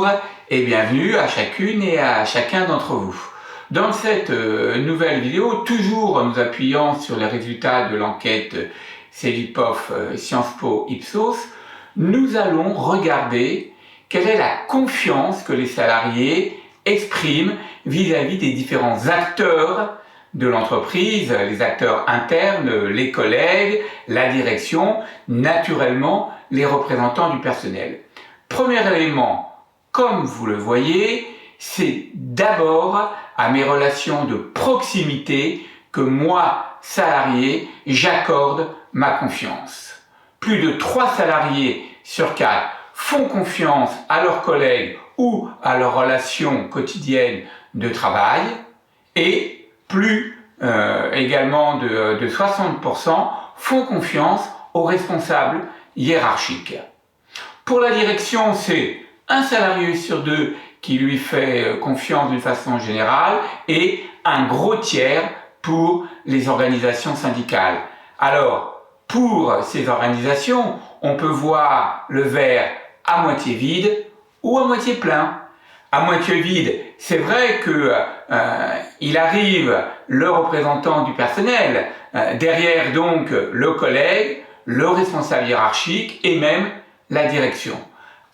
Bonjour et bienvenue à chacune et à chacun d'entre vous. Dans cette nouvelle vidéo, toujours en nous appuyant sur les résultats de l'enquête Cevipof Sciences Po Ipsos, nous allons regarder quelle est la confiance que les salariés expriment vis-à-vis des différents acteurs de l'entreprise, les acteurs internes, les collègues, la direction, naturellement les représentants du personnel. Premier élément, comme vous le voyez, c'est d'abord à mes relations de proximité que moi, salarié, j'accorde ma confiance. Plus de 3 salariés sur 4 font confiance à leurs collègues ou à leurs relations quotidiennes de travail et plus également de 60% font confiance aux responsables hiérarchiques. Pour la direction, c'est un salarié sur 2 qui lui fait confiance d'une façon générale et un gros tiers pour les organisations syndicales. Alors, pour ces organisations, on peut voir le verre à moitié vide ou à moitié plein. À moitié vide, c'est vrai qu'il arrive le représentant du personnel, derrière donc le collègue, le responsable hiérarchique et même la direction.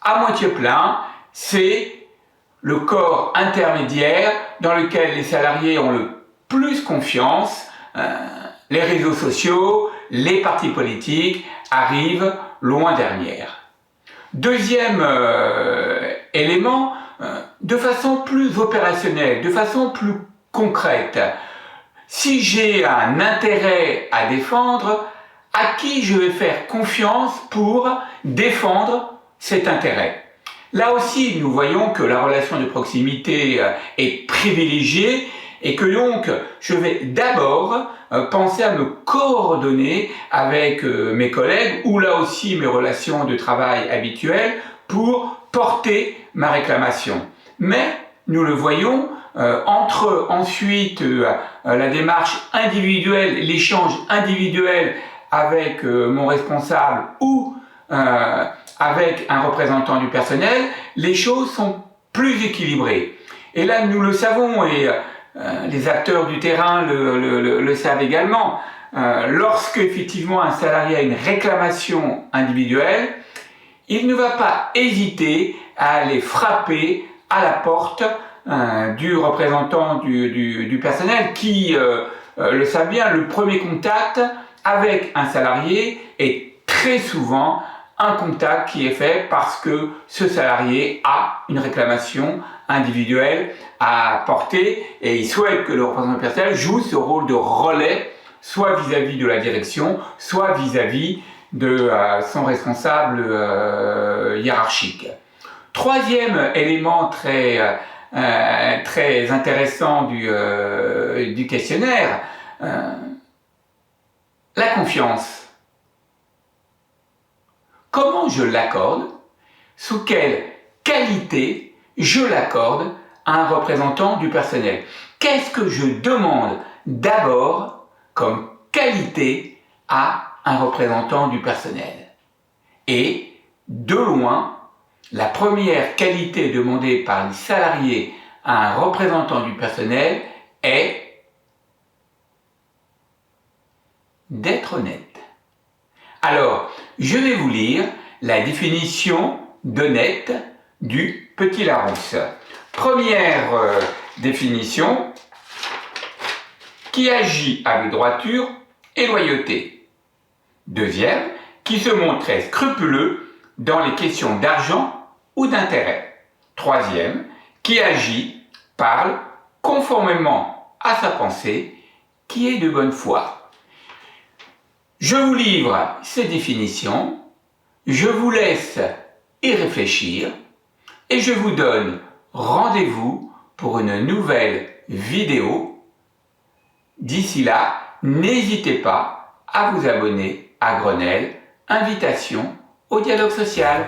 À moitié plein, c'est le corps intermédiaire dans lequel les salariés ont le plus confiance. Les réseaux sociaux, les partis politiques arrivent loin derrière. Deuxième élément, de façon plus opérationnelle, de façon plus concrète, si j'ai un intérêt à défendre, à qui je vais faire confiance pour défendre cet intérêt? Là aussi, nous voyons que la relation de proximité est privilégiée et que donc je vais d'abord penser à me coordonner avec mes collègues ou là aussi mes relations de travail habituelles pour porter ma réclamation. Mais nous le voyons, entre ensuite la démarche individuelle, l'échange individuel avec mon responsable ou avec un représentant du personnel, les choses sont plus équilibrées. Et là, nous le savons et les acteurs du terrain le savent également. Lorsque effectivement un salarié a une réclamation individuelle, il ne va pas hésiter à aller frapper à la porte du représentant du personnel qui le savent bien, le premier contact avec un salarié est très souvent un contact qui est fait parce que ce salarié a une réclamation individuelle à porter et il souhaite que le représentant personnel joue ce rôle de relais, soit vis-à-vis de la direction, soit vis-à-vis de son responsable hiérarchique. Troisième élément très intéressant du questionnaire, la confiance. Comment je l'accorde? Sous quelle qualité je l'accorde à un représentant du personnel? Qu'est-ce que je demande d'abord comme qualité à un représentant du personnel? Et de loin, la première qualité demandée par les salariés à un représentant du personnel est d'être honnête. Alors, je vais vous lire la définition d'honnête du Petit Larousse. Première définition, qui agit avec droiture et loyauté. Deuxième, qui se montrait scrupuleux dans les questions d'argent ou d'intérêt. Troisième, qui agit, parle conformément à sa pensée, qui est de bonne foi. Je vous livre ces définitions, je vous laisse y réfléchir et je vous donne rendez-vous pour une nouvelle vidéo. D'ici là, n'hésitez pas à vous abonner à Grenelle, invitation au dialogue social.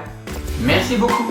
Merci beaucoup.